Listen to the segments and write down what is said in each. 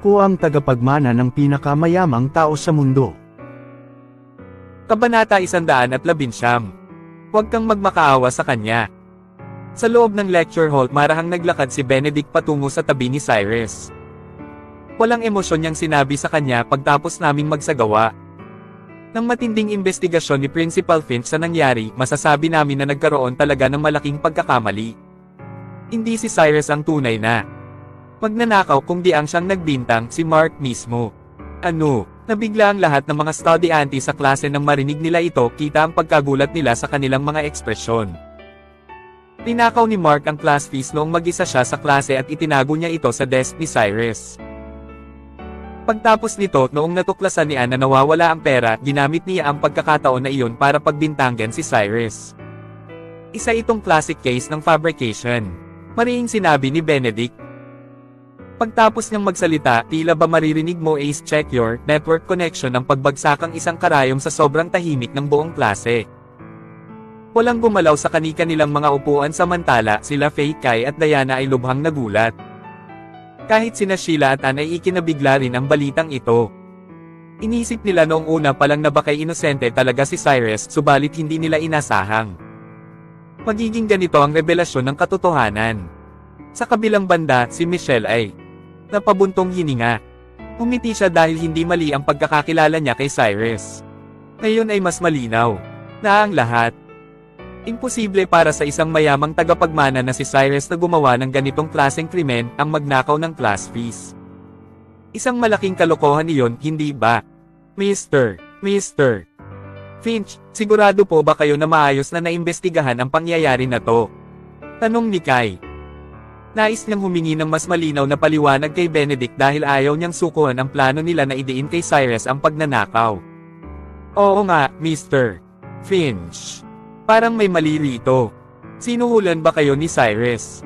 Ko ang tagapagmana ng pinakamayamang tao sa mundo. Kabanata 119. Huwag kang magmakaawa sa kanya. Sa loob ng lecture hall marahang naglakad si Benedict patungo sa tabi ni Cyrus. Walang emosyon niyang sinabi sa kanya pagtapos naming magsagawa ng matinding investigasyon ni Principal Finch sa nangyari, masasabi namin na nagkaroon talaga ng malaking pagkakamali. Hindi si Cyrus ang tunay na magnanakaw kung di ang siyang nagbintang, si Mark mismo. Nabigla ang lahat ng mga estudyante sa klase nang marinig nila ito, kita ang pagkagulat nila sa kanilang mga ekspresyon. Tinakaw ni Mark ang class fees noong mag-isa siya sa klase at itinago niya ito sa desk ni Cyrus. Pagtapos nito, noong natuklasan ni Anne na nawawala ang pera, ginamit niya ang pagkakataon na iyon para pagbintangan si Cyrus. Isa itong classic case ng fabrication, marihing sinabi ni Benedict. Pagtapos niyang magsalita, tila ba maririnig mo Ace check your network connection ng pagbagsakang isang karayom sa sobrang tahimik ng buong klase. Walang gumalaw sa kani-kanilang mga upuan samantala sila Faye, Kai at Diana ay lubhang nagulat. Kahit sina Sheila at Anne ay ikinabigla rin ang balitang ito. Inisip nila noong una pa lang na baka'y inosente talaga si Cyrus, subalit hindi nila inasahang magiging ganito ang revelasyon ng katotohanan. Sa kabilang banda, si Michelle ay napabuntong hininga. Umiti siya dahil hindi mali ang pagkakakilala niya kay Cyrus. Ngayon ay mas malinaw na ang lahat. Imposible para sa isang mayamang tagapagmana na si Cyrus na gumawa ng ganitong klaseng krimen, ang magnakaw ng class fees. Isang malaking kalokohan iyon, hindi ba? Mr. Finch, sigurado po ba kayo na maayos na naimbestigahan ang pangyayari na to? Tanong ni Kai. Nais niyang humingi ng mas malinaw na paliwanag kay Benedict dahil ayaw niyang sukuhan ang plano nila na idiin kay Cyrus ang pagnanakaw. Oo nga, Mr. Finch. Parang may mali rito. Sinuhulan ba kayo ni Cyrus?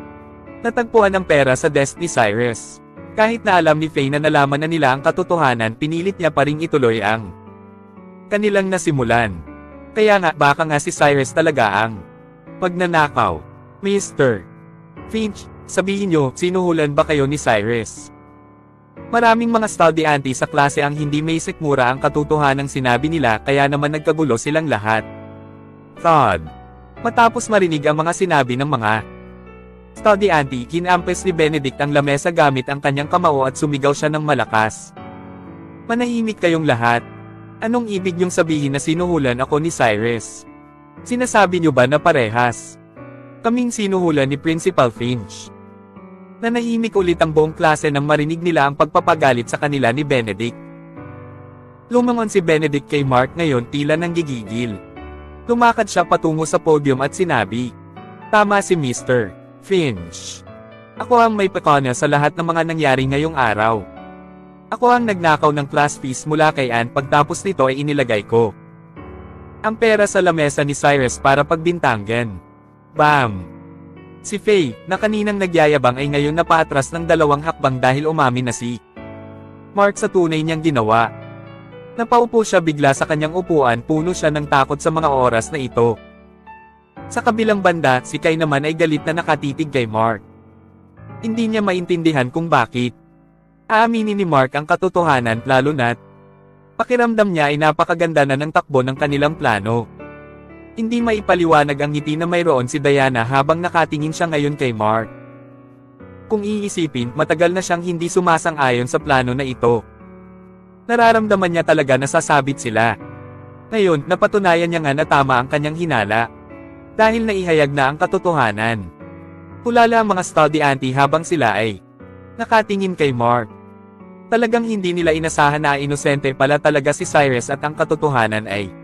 Natagpuan ang pera sa desk ni Cyrus. Kahit na alam ni Faye na nalaman na nila ang katotohanan, pinilit niya pa ring ituloy ang kanilang nasimulan. Kaya nga, baka nga si Cyrus talaga ang pagnanakaw. Mr. Finch, sabihin niyo, sinuhulan ba kayo ni Cyrus? Maraming mga estudyante sa klase ang hindi may sikmura ang katotohanang sinabi nila, kaya naman nagkagulo silang lahat. Thud. Matapos marinig ang mga sinabi ng mga estudyante, kinampes ni Benedict ang lamesa gamit ang kanyang kamao at sumigaw siya ng malakas. Manahimik kayong lahat. Anong ibig niyong sabihin na sinuhulan ako ni Cyrus? Sinasabi niyo ba na parehas kaming sinuhulan ni Principal Finch? Nanahimik ulit ang buong klase nang marinig nila ang pagpapagalit sa kanila ni Benedict. Lumangon si Benedict kay Mark, ngayon tila nanggigigil. Lumakad siya patungo sa podium at sinabi, "Tama si Mr. Finch. Ako ang may pakana sa lahat ng mga nangyari ngayong araw. Ako ang nagnakaw ng class fees mula kay Anne, pagtapos nito ay inilagay ko ang pera sa lamesa ni Cyrus para pagbintangan." Bam! Si Faye, na kaninang nagyayabang, ay ngayon napaatras ng 2 hakbang dahil umamin na si Mark sa tunay niyang ginawa. Napaupo siya bigla sa kanyang upuan, puno siya ng takot sa mga oras na ito. Sa kabilang banda, si Kai naman ay galit na nakatitig kay Mark. Hindi niya maintindihan kung bakit aaminin ni Mark ang katotohanan, lalo na't pakiramdam niya ay napakaganda na ng takbo ng kanilang plano. Hindi maipaliwanag ang ngiti na mayroon si Diana habang nakatingin siya ngayon kay Mark. Kung iisipin, matagal na siyang hindi sumasang-ayon sa plano na ito. Nararamdaman niya talaga na sasabit sila. Ngayon, napatunayan niya nga na tama ang kanyang hinala. Dahil naihayag na ang katotohanan. Hulala ang mga estudyante habang sila ay nakatingin kay Mark. Talagang hindi nila inasahan na inosente pala talaga si Cyrus at ang katotohanan ay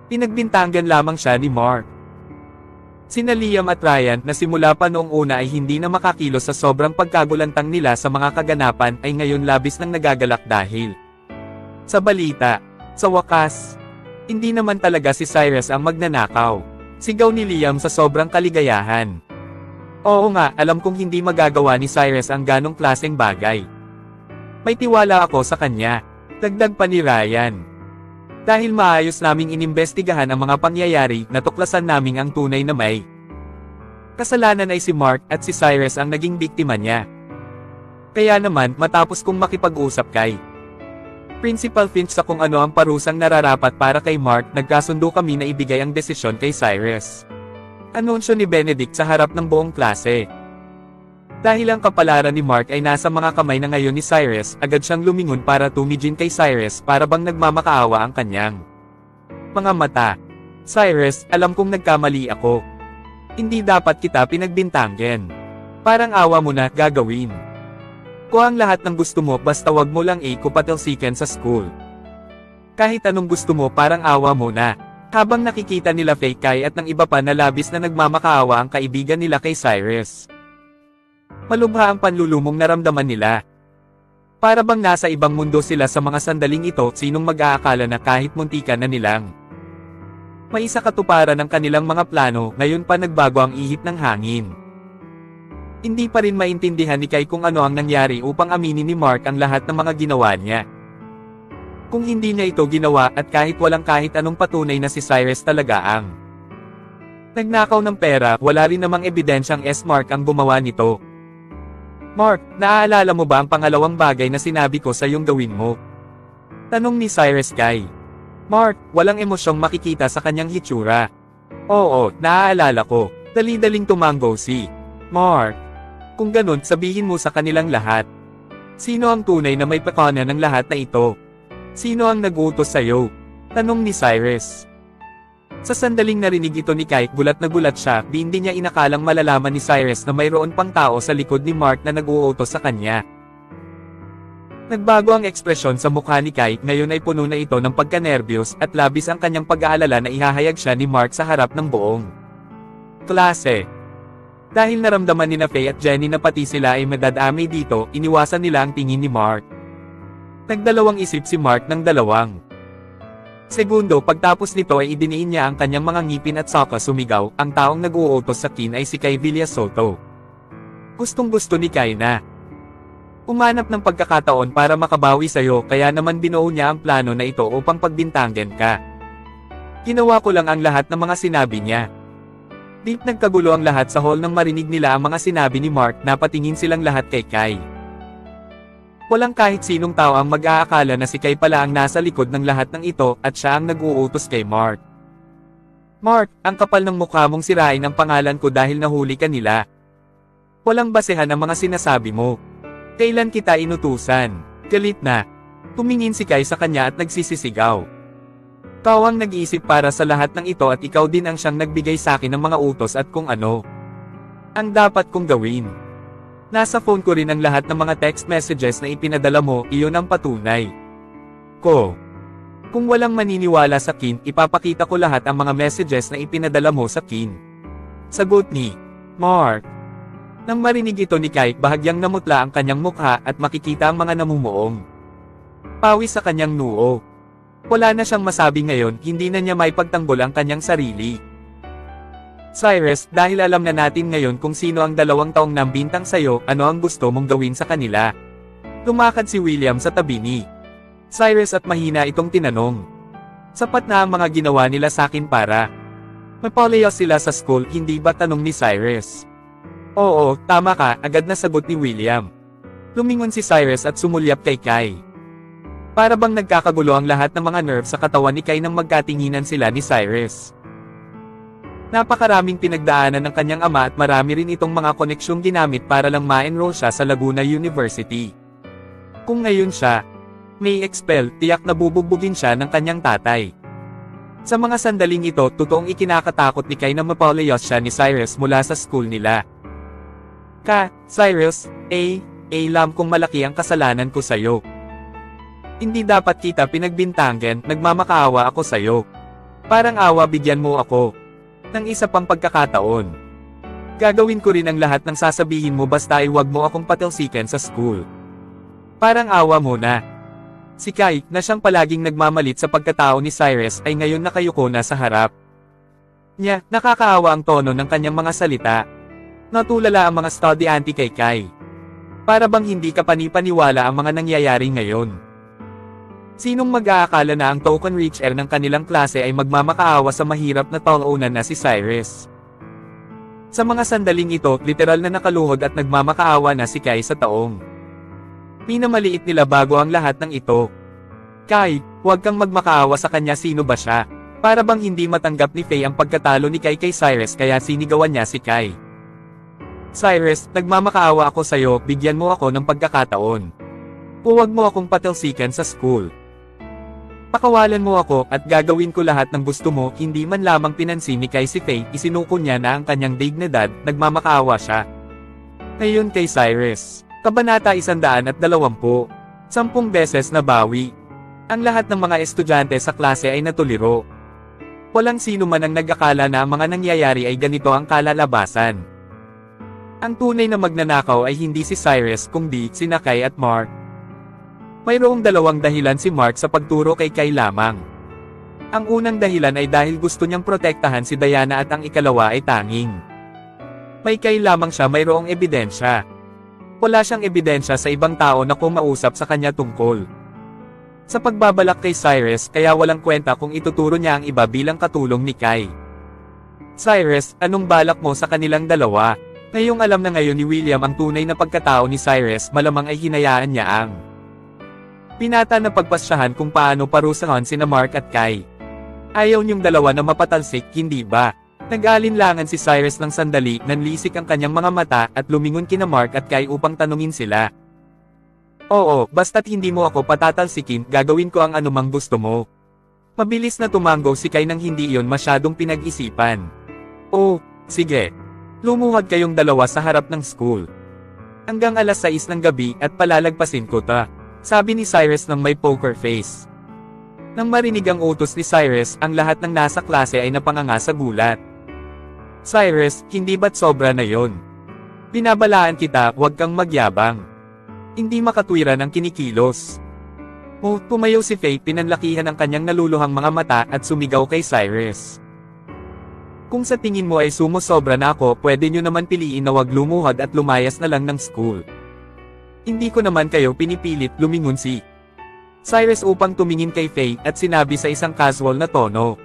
pinagbintangan lamang siya ni Mark. Sina Liam at Ryan, na simula pa noong una ay hindi na makakilos sa sobrang pagkagulantang nila sa mga kaganapan, ay ngayon labis nang nagagalak dahil sa balita. Sa wakas, hindi naman talaga si Cyrus ang magnanakaw. Sigaw ni Liam sa sobrang kaligayahan. Oo nga, alam kong hindi magagawa ni Cyrus ang ganong klaseng bagay. May tiwala ako sa kanya. Dagdag pa ni Ryan. Dahil maayos naming inimbestigahan ang mga pangyayari, natuklasan naming ang tunay na may kasalanan ay si Mark at si Cyrus ang naging biktima niya. Kaya naman, matapos kong makipag-usap kay Principal Finch sa kung ano ang parusang nararapat para kay Mark, nagkasundo kami na ibigay ang desisyon kay Cyrus. Anunsyo ni Benedict sa harap ng buong klase. Dahil ang kapalaran ni Mark ay nasa mga kamay na ngayon ni Cyrus, agad siyang lumingon para tumigin kay Cyrus para bang nagmamakaawa ang kanyang mga mata. Cyrus, alam kong nagkamali ako. Hindi dapat kita pinagbintangan. Parang awa mo na, gagawin ko ang lahat ng gusto mo basta wag mo lang patalsikan sa school. Kahit anong gusto mo parang awa mo na. Habang nakikita nila Faye Kai at ng iba pa na labis na nagmamakaawa ang kaibigan nila kay Cyrus. Malubha ang panlulumong naramdaman nila. Para bang nasa ibang mundo sila sa mga sandaling ito, sinong mag-aakala na kahit muntikan na nilang may isa katuparan ng kanilang mga plano, ngayon pa nagbago ang ihip ng hangin. Hindi pa rin maintindihan ni Kai kung ano ang nangyari upang aminin ni Mark ang lahat ng mga ginawa niya. Kung hindi niya ito ginawa at kahit anong patunay na si Cyrus talaga ang nagnakaw ng pera, wala rin namang ebidensyang Mark ang gumawa nito. Mark, naaalala mo ba ang pangalawang bagay na sinabi ko sa iyong gawin mo? Tanong ni Cyrus kay Mark, walang emosyong makikita sa kanyang hitsura. Oo, naaalala ko. Dali-daling tumango si Mark. Kung ganun, sabihin mo sa kanilang lahat. Sino ang tunay na may pakana ng lahat na ito? Sino ang nag-utos sa'yo? Tanong ni Cyrus. Sa sandaling narinig ito ni Kai, gulat na gulat siya, hindi niya inakalang malalaman ni Cyrus na mayroon pang tao sa likod ni Mark na nag-uutos sa kanya. Nagbago ang ekspresyon sa mukha ni Kai, ngayon ay puno na ito ng pagkanerbiyos at labis ang kanyang pag-aalala na ihahayag siya ni Mark sa harap ng buong klase. Dahil naramdaman ni Faye at Jenny na pati sila ay madadamay dito, iniwasan nila ang tingin ni Mark. Nagdalawang isip si Mark ng 2 segundo, pagtapos nito ay idiniin niya ang kanyang mga ngipin at saka sumigaw, ang taong nag-uutos sa kin ay si Kai Villasoto. Gustong-gusto ni Kai na umanap ng pagkakataon para makabawi sa'yo, kaya naman binuo niya ang plano na ito upang pagbintangan ka. Ginawa ko lang ang lahat ng mga sinabi niya. Deep nagkagulo ang lahat sa hall nang marinig nila ang mga sinabi ni Mark, napatingin silang lahat kay Kai. Walang kahit sinong tao ang mag-aakala na si Kai pala ang nasa likod ng lahat ng ito at siya ang nag-uutos kay Mark. Mark, ang kapal ng mukha mong sirain ang pangalan ko dahil nahuli ka nila. Walang basehan ang mga sinasabi mo. Kailan kita inutusan? Galit na. Tumingin si Kai sa kanya at nagsisisigaw. Ikaw ang nag-iisip para sa lahat ng ito at ikaw din ang siyang nagbigay sa akin ng mga utos at kung ano ang dapat kong gawin. Nasa phone ko rin ang lahat ng mga text messages na ipinadala mo, iyon ang patunay ko. Kung walang maniniwala sa kin, ipapakita ko lahat ang mga messages na ipinadala mo sa kin. Sagot ni Mark. Nang marinig ito ni Kai, bahagyang namutla ang kanyang mukha at makikita ang mga namumuong pawis sa kanyang noo. Wala na siyang masabi ngayon, hindi na niya maipagtanggol ang kanyang sarili. Cyrus, dahil alam na natin ngayon kung sino ang 2 taong nambintang sa'yo, ano ang gusto mong gawin sa kanila? Lumakad si William sa tabi ni Cyrus at mahina itong tinanong. Sapat na ang mga ginawa nila sa akin para mapalaya sila sa school, hindi ba, tanong ni Cyrus? Oo, tama ka, agad na sagot ni William. Lumingon si Cyrus at sumulyap kay Kai. Para bang nagkakagulo ang lahat ng mga nerve sa katawan ni Kai nang magkatinginan sila ni Cyrus. Napakaraming pinagdaanan ng kanyang ama at marami rin itong mga koneksyong ginamit para lang ma-enroll siya sa Laguna University. Kung ngayon siya may expel, tiyak na bubugbugin siya ng kanyang tatay. Sa mga sandaling ito, totoong ikinakatakot ni Kai na mapalayas siya ni Cyrus mula sa school nila. Cyrus, alam kong malaki ang kasalanan ko sa'yo. Hindi dapat kita pinagbintangan, nagmamakaawa ako sa'yo. Parang awa, bigyan mo ako ng isa pang pagkakataon. Gagawin ko rin ang lahat ng sasabihin mo basta ay wag mo akong patalsikan sa school. Parang awa mo na. Si Kai, na siyang palaging nagmamalit sa pagkatao ni Cyrus, ay ngayon nakayuko na sa harap niya. Nakakaawa ang tono ng kanyang mga salita. Natulala ang mga estudyante kay Kai. Para bang hindi ka panipaniwala ang mga nangyayari ngayon. Sinong mag-aakala na ang token richer ng kanilang klase ay magmamakaawa sa mahirap na talunan na si Cyrus? Sa mga sandaling ito, literal na nakaluhod at nagmamakaawa na si Kai sa taong Pinamaliit nila bago ang lahat ng ito. Kai, huwag kang magmakaawa sa kanya, sino ba siya? Para bang hindi matanggap ni Faye ang pagkatalo ni Kai kay Cyrus kaya sinigawan niya si Kai. Cyrus, nagmamakaawa ako sa'yo, bigyan mo ako ng pagkakataon. Huwag mo akong patalsikan sa school. Pakawalan mo ako at gagawin ko lahat ng gusto mo, hindi man lamang pinansin ni Kai si Faye, isinuko niya na ang kanyang dignidad, nagmamakaawa siya. Ngayon kay Cyrus, Kabanata 120, 10 beses na bawi. Ang lahat ng mga estudyante sa klase ay natuliro. Walang sino man ang nag-akala na ang mga nangyayari ay ganito ang kalalabasan. Ang tunay na magnanakaw ay hindi si Cyrus kundi sina Kai at Mark. Mayroong dalawang dahilan si Mark sa pagturo kay Kai lamang. Ang unang dahilan ay dahil gusto niyang protektahan si Diana at ang ikalawa ay tanging may Kai lamang siya mayroong ebidensya. Wala siyang ebidensya sa ibang tao na kumausap sa kanya tungkol sa pagbabalak kay Cyrus kaya walang kwenta kung ituturo niya ang iba bilang katulong ni Kai. Cyrus, anong balak mo sa kanilang dalawa? Ngayong alam na ngayon ni William ang tunay na pagkatao ni Cyrus, malamang ay hinayaan niya ang pinata na pagpasyahan kung paano parusahan sina Mark at Kai. Ayaw niyong dalawa na mapatalsik, hindi ba? Nag-alinlangan si Cyrus ng sandali, nanlisik ang kanyang mga mata at lumingon kina Mark at Kai upang tanungin sila. Oo, basta't hindi mo ako patatalsikin, gagawin ko ang anumang gusto mo. Mabilis na tumango si Kai nang hindi iyon masyadong pinag-isipan. Oh, sige. Lumuhad kayong dalawa sa harap ng school. Hanggang alas 6 ng gabi at palalagpasin ko ta. Sabi ni Cyrus ng may poker face. Nang marinig ang utos ni Cyrus, ang lahat ng nasa klase ay napanganga sa gulat. Cyrus, hindi ba't sobra na yon? Binabalaan kita, huwag kang magyabang. Hindi makatwiran ang kinikilos. Tumayo si Faye, pinanlakihan ang kanyang naluluhang mga mata at sumigaw kay Cyrus. Kung sa tingin mo ay sumusobra na ako, pwede nyo naman piliin na wag lumuhad at lumayas na lang ng school. Hindi ko naman kayo pinipilit, lumingon si Cyrus upang tumingin kay Faye at sinabi sa isang casual na tono.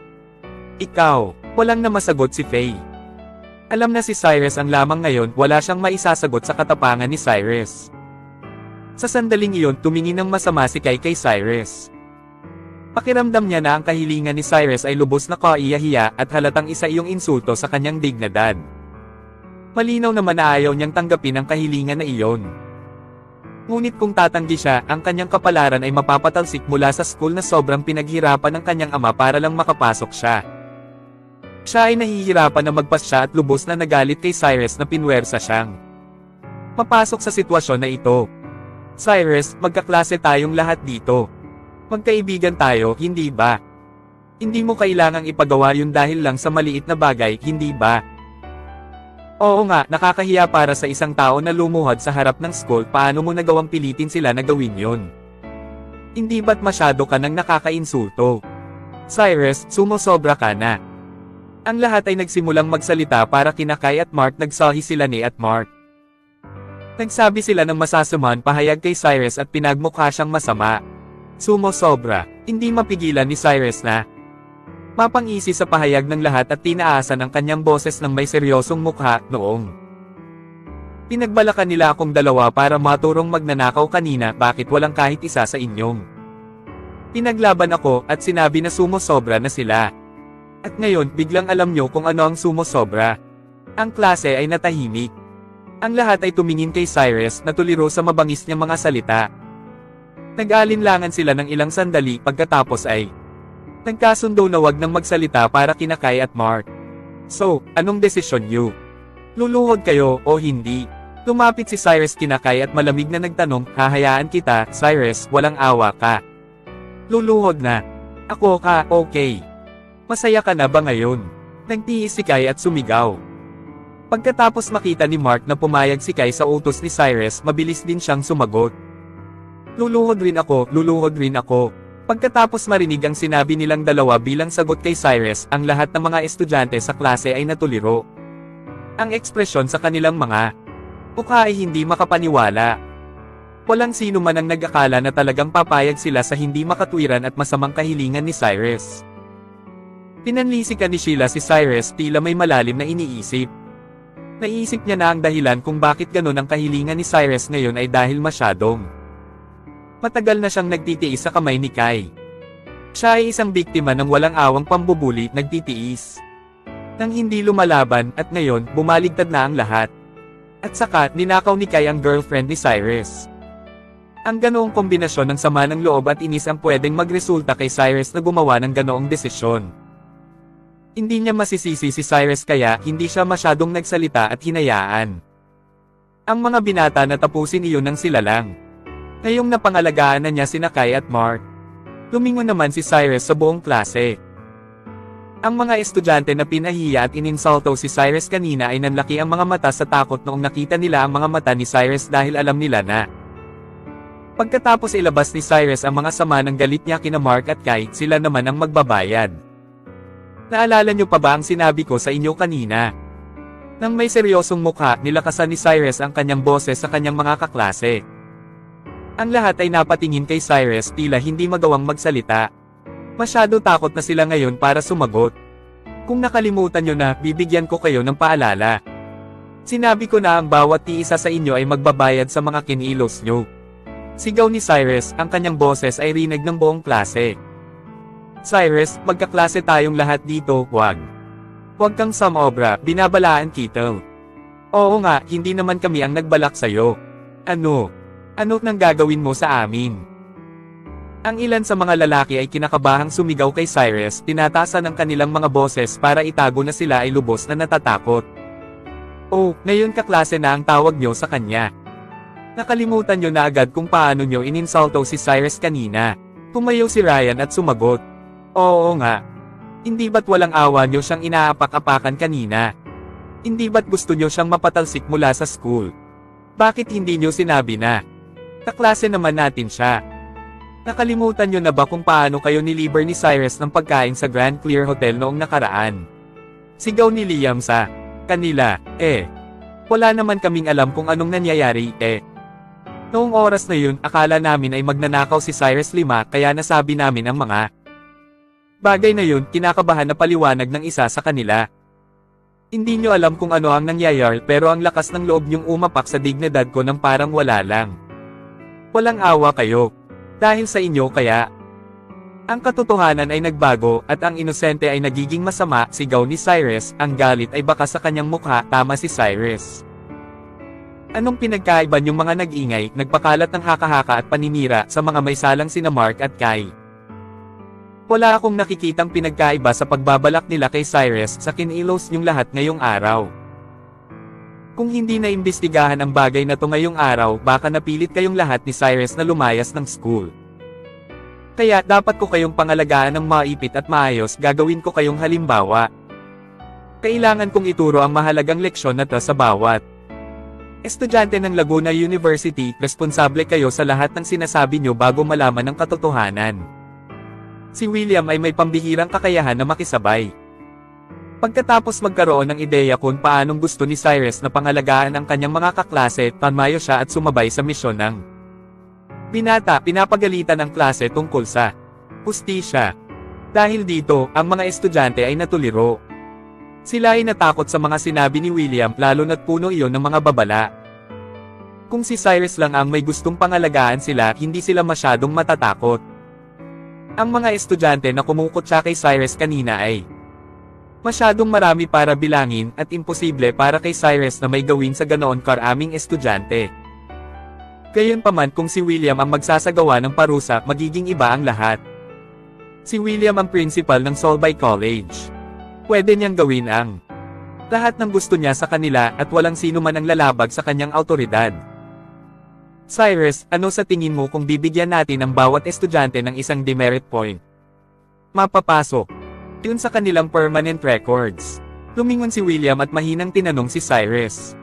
Ikaw, walang na masagot si Faye. Alam na si Cyrus ang lamang ngayon, wala siyang maisasagot sa katapangan ni Cyrus. Sa sandaling iyon, tumingin ng masama si Kai kay Cyrus. Pakiramdam niya na ang kahilingan ni Cyrus ay lubos na kaiyahiya at halatang isa iyong insulto sa kanyang dignidad. Malinaw naman na ayaw niyang tanggapin ang kahilingan na iyon. Ngunit kung tatanggi siya, ang kanyang kapalaran ay mapapatalsik mula sa school na sobrang pinaghirapan ng kanyang ama para lang makapasok siya. Siya ay nahihirapan na magpasya at lubos na nagalit kay Cyrus na pinwersa siyang mapasok sa sitwasyon na ito. Cyrus, magkaklase tayong lahat dito. Magkaibigan tayo, hindi ba? Hindi mo kailangang ipagawa yun dahil lang sa maliit na bagay, hindi ba? Oo nga, nakakahiya para sa isang tao na lumuhad sa harap ng school, paano mo nagawang pilitin sila na gawin yun? Hindi ba't masyado ka nang nakakainsulto? Cyrus, sumosobra ka na. Ang lahat ay nagsimulang magsalita para kina Kai at Mark, nagsahi sila ni at Mark. Nagsabi sila ng masasaman pahayag kay Cyrus at pinagmukha siyang masama. Sumosobra, hindi mapigilan ni Cyrus na mapangisi sa pahayag ng lahat at tinaasan ang kanyang boses ng may seryosong mukha. Noong pinagbalakan nila akong dalawa para maturong magnanakaw kanina, bakit walang kahit isa sa inyong pinaglaban ako at sinabi na sumosobra na sila. At ngayon, biglang alam nyo kung ano ang sumosobra. Ang klase ay natahimik. Ang lahat ay tumingin kay Cyrus na tuliro sa mabangis niyang mga salita. Nag-alinlangan sila ng ilang sandali, pagkatapos ay nagkasundo na wag nang magsalita para kina Kai at Mark. So, anong desisyon niyo? Luluhod kayo o hindi? Lumapit si Cyrus kina Kai at malamig na nagtanong, hahayaan kita, Cyrus, walang awa ka. Luluhod na. Ako ka, okay. Masaya ka na ba ngayon? Nagtiis si Kai at sumigaw. Pagkatapos makita ni Mark na pumayag si Kai sa utos ni Cyrus, mabilis din siyang sumagot. Luluhod rin ako, luluhod rin ako. Pagkatapos marinig ang sinabi nilang dalawa bilang sagot kay Cyrus, ang lahat ng mga estudyante sa klase ay natuliro. Ang ekspresyon sa kanilang mga mukha ay hindi makapaniwala. Walang sino man ang nag-akala na talagang papayag sila sa hindi makatwiran at masamang kahilingan ni Cyrus. Pinanlisikan ni Sheila si Cyrus, tila may malalim na iniisip. Naisip niya na ang dahilan kung bakit ganun ang kahilingan ni Cyrus ngayon ay dahil masyadong Matagal na siyang nagtitiis sa kamay ni Kai. Siya ay isang biktima ng walang awang pambubuli, nagtitiis nang hindi lumalaban, at ngayon, bumaligtad na ang lahat. At saka, ninakaw ni Kai ang girlfriend ni Cyrus. Ang ganoong kombinasyon ng sama ng loob at inis ang pwedeng magresulta kay Cyrus na gumawa ng ganoong desisyon. Hindi niya masisisi si Cyrus kaya hindi siya masyadong nagsalita at hinayaan ang mga binata na tapusin iyon ng sila lang. Ngayong napangalagaan na niya sina Kai at Mark, lumingon naman si Cyrus sa buong klase. Ang mga estudyante na pinahiya at ininsulto si Cyrus kanina ay nanlaki ang mga mata sa takot noong nakita nila ang mga mata ni Cyrus dahil alam nila na pagkatapos ilabas ni Cyrus ang mga sama ng galit niya kina Mark at Kai, sila naman ang magbabayad. Naalala niyo pa ba ang sinabi ko sa inyo kanina? Nang may seryosong mukha, nilakasan ni Cyrus ang kanyang boses sa kanyang mga kaklase. Ang lahat ay napatingin kay Cyrus, tila hindi magawang magsalita. Masyado takot na sila ngayon para sumagot. Kung nakalimutan nyo na, bibigyan ko kayo ng paalala. Sinabi ko na ang bawat iisa sa inyo ay magbabayad sa mga kinilos nyo. Sigaw ni Cyrus, ang kanyang boses ay rinig ng buong klase. Cyrus, magkaklase tayong lahat dito, wag. Huwag kang sumobra, binabalaan kita. Oo nga, hindi naman kami ang nagbalak sa'yo. Ano? Ano nang gagawin mo sa amin? Ang ilan sa mga lalaki ay kinakabahang sumigaw kay Cyrus, tinatasan ang kanilang mga boses para itago na sila ay lubos na natatakot. Oh, ngayon kaklase na ang tawag nyo sa kanya. Nakalimutan nyo na agad kung paano nyo ininsulto si Cyrus kanina. Tumayo si Ryan at sumagot. Oo nga. Hindi ba't walang awa nyo siyang inaapak-apakan kanina? Hindi ba't gusto nyo siyang mapatalsik mula sa school? Bakit hindi nyo sinabi na kaklase naman natin siya? Nakalimutan nyo na ba kung paano kayo niliber ni Cyrus ng pagkain sa Grand Clear Hotel noong nakaraan? Sigaw ni Liam sa kanila, wala naman kaming alam kung anong nangyayari, Noong oras na yun, akala namin ay magnanakaw si Cyrus 5 kaya nasabi namin ang mga bagay na yun, kinakabahan na paliwanag ng isa sa kanila. Hindi nyo alam kung ano ang nangyayari pero ang lakas ng loob nyong umapak sa dignidad ko nang parang wala lang. Walang awa kayo. Dahil sa inyo kaya, ang katotohanan ay nagbago at ang inosente ay nagiging masama, sigaw ni Cyrus, ang galit ay baka sa kanyang mukha, tama si Cyrus. Anong pinagkaiba yung mga nag-ingay, nagpakalat ng haka-haka at paninira sa mga may salang sina Mark at Kai? Wala akong nakikitang pinagkaiba sa pagbabalak nila kay Cyrus sa kinilos niyong lahat ngayong araw. Kung hindi na imbestigahan ang bagay na to ngayong araw, baka napilit kayong lahat ni Cyrus na lumayas ng school. Kaya dapat ko kayong pangalagaan ng maipit at maayos, gagawin ko kayong halimbawa. Kailangan kong ituro ang mahalagang leksyon na to sa bawat estudyante ng Laguna University, responsable kayo sa lahat ng sinasabi nyo bago malaman ang katotohanan. Si William ay may pambihirang kakayahan na makisabay. Pagkatapos magkaroon ng ideya kung paanong gusto ni Cyrus na pangalagaan ang kanyang mga kaklase, tanmayo siya at sumabay sa misyon ng binata, pinapagalitan ang klase tungkol sa hustisya. Dahil dito, ang mga estudyante ay natuliro. Sila ay natakot sa mga sinabi ni William, lalo na't puno iyon ng mga babala. Kung si Cyrus lang ang may gustong pangalagaan sila, hindi sila masyadong matatakot. Ang mga estudyante na kumukot siya kay Cyrus kanina ay masyadong marami para bilangin at imposible para kay Cyrus na may gawin sa ganoon karaming estudyante. Gayunpaman kung si William ang magsasagawa ng parusa, magiging iba ang lahat. Si William ang principal ng Solvay College. Pwede niyang gawin ang lahat ng gusto niya sa kanila at walang sino man ang lalabag sa kanyang autoridad. Cyrus, ano sa tingin mo kung bibigyan natin ang bawat estudyante ng isang demerit point? Mapapasok yun sa kanilang permanent records. Lumingon si William at mahinang tinanong si Cyrus.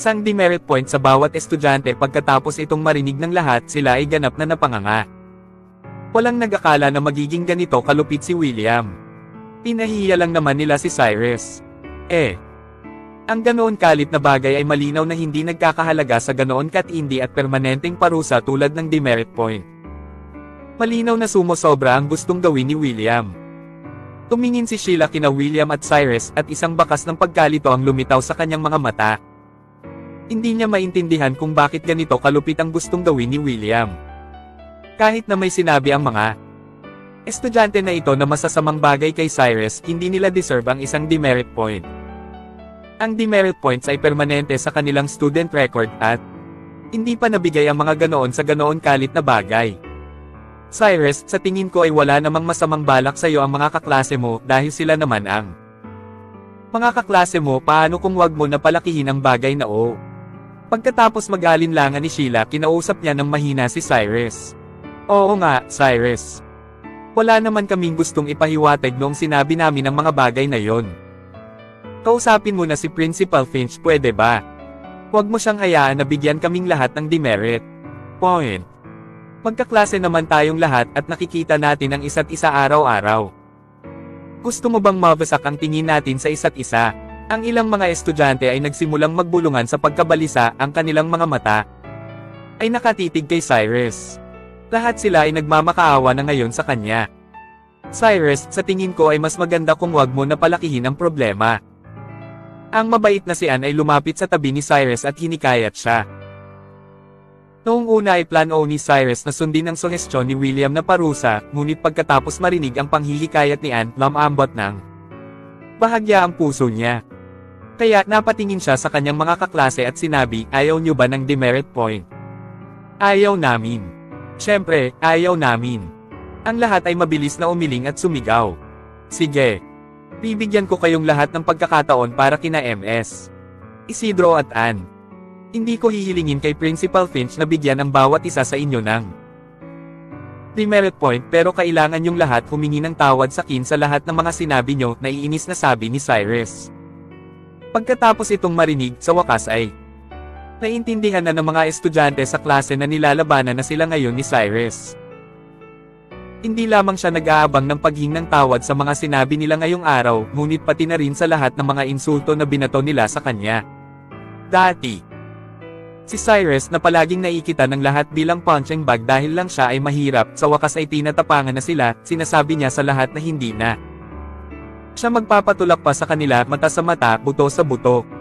Sang demerit point sa bawat estudyante. Pagkatapos itong marinig ng lahat, sila ay ganap na napanganga. Walang nag-akala na magiging ganito kalupit si William. Pinahiya lang naman nila si Cyrus. Ang ganoon kalit na bagay ay malinaw na hindi nagkakahalaga sa ganoon katindi at permanenteng parusa tulad ng demerit point. Malinaw na sumosobra ang gustong gawin ni William. Tumingin si Sheila kina William at Cyrus at isang bakas ng pagkalito ang lumitaw sa kanyang mga mata. Hindi niya maintindihan kung bakit ganito kalupit ang gustong gawin ni William. Kahit na may sinabi ang mga estudyante na ito na masasamang bagay kay Cyrus, hindi nila deserve ang isang demerit point. Ang demerit points ay permanente sa kanilang student record at hindi pa nabigay ang mga ganoon sa ganoon kalit na bagay. Cyrus, sa tingin ko ay wala namang masamang balak sa iyo ang mga kaklase mo dahil sila naman ang mga kaklase mo. Paano kung wag mo na palakihin ang bagay na o? Pagkatapos mag-alinlangan ni Sheila, kinausap niya ng mahina si Cyrus. Oo nga, Cyrus. Wala naman kaming gustong ipahiwatig noong sinabi namin ang mga bagay na yon. Kausapin mo na si Principal Finch, pwede ba? Huwag mo siyang hayaan na bigyan kaming lahat ng demerit point. Magkaklase naman tayong lahat at nakikita natin ang isa't isa araw-araw. Gusto mo bang mabasak ang tingin natin sa isa't isa? Ang ilang mga estudyante ay nagsimulang magbulungan sa pagkabalisa, ang kanilang mga mata ay nakatitig kay Cyrus. Lahat sila ay nagmamakaawa na ngayon sa kanya. Cyrus, sa tingin ko ay mas maganda kung wag mo na palakihin ang problema. Ang mabait na si Anne ay lumapit sa tabi ni Cyrus at hinikayat siya. Noong una ay plano ni Cyrus na sundin ang suhestyon ni William na parusa, ngunit pagkatapos marinig ang panghihikayat ni Anne, lumambot ng bahagya ang puso niya. Kaya napatingin siya sa kanyang mga kaklase at sinabi, ayaw niyo ba ng demerit point? Ayaw namin. Siyempre, ayaw namin. Ang lahat ay mabilis na umiling at sumigaw. Sige. Bibigyan ko kayong lahat ng pagkakataon para kina MS Isidro at Anne. Hindi ko hihilingin kay Principal Finch na bigyan ang bawat isa sa inyo ng demerit point, pero kailangan yung lahat humingi ng tawad sa akin sa lahat ng mga sinabi nyo, naiinis na sabi ni Cyrus. Pagkatapos itong marinig, sa wakas ay naintindihan na ng mga estudyante sa klase na nilalabanan na sila ngayon ni Cyrus. Hindi lamang siya nag-aabang ng paghing ng tawad sa mga sinabi nila ngayong araw, ngunit pati na rin sa lahat ng mga insulto na binato nila sa kanya. Dati, si Cyrus na palaging naikita ng lahat bilang punching bag dahil lang siya ay mahirap, sa wakas ay tinatapangan na sila, sinasabi niya sa lahat na hindi na siya magpapatulak pa sa kanila, mata sa mata, buto sa buto.